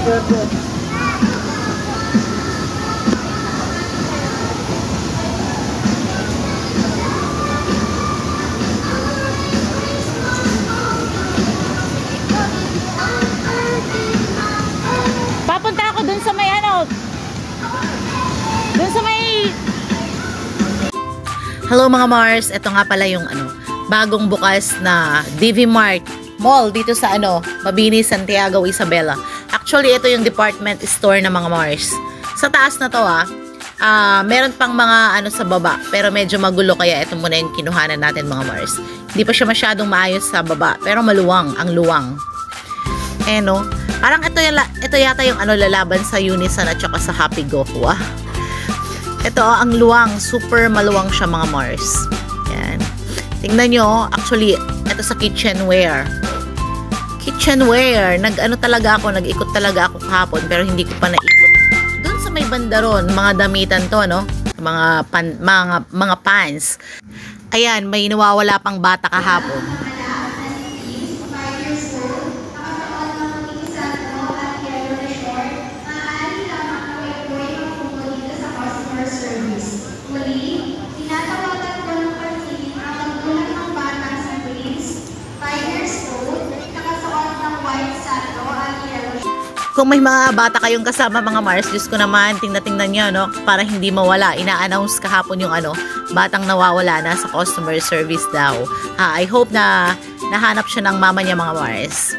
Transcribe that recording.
Papunta ako dun sa may ano. Dun sa may... Hello mga Mars, ito nga pala yung ano, bagong bukas na DV Mart Mall dito sa ano, Mabini, Santiago, Isabela. Actually, ito yung department store ng mga Mars. Sa taas na to meron pang mga ano sa baba, pero medyo magulo kaya ito muna yung kinuhanan natin mga Mars. Hindi pa siya masyadong maayos sa baba, pero maluwang, ang luwang. No, parang ito yata yung ano lalaban sa Unisan at saka sa Happy Go. Ito, ang luwang. Super maluwang siya mga Mars. Yan. Tingnan nyo. Actually, ito sa kitchenware. Kitchenware. Nag-ano talaga ako. Nag-ikot talaga ako kahapon. Pero hindi ko pa naikot. Doon sa may bandaron, mga damitan to, no? Mga pants. Ayan, may nawawala pang bata kahapon. Kung may mga bata kayong kasama mga Mars, Diyos ko naman, tingnan nyo, no? Para hindi mawala. Ina-announce kahapon yung ano, batang nawawala na sa customer service daw. I hope na nahanap siya ng mama niya mga Mars.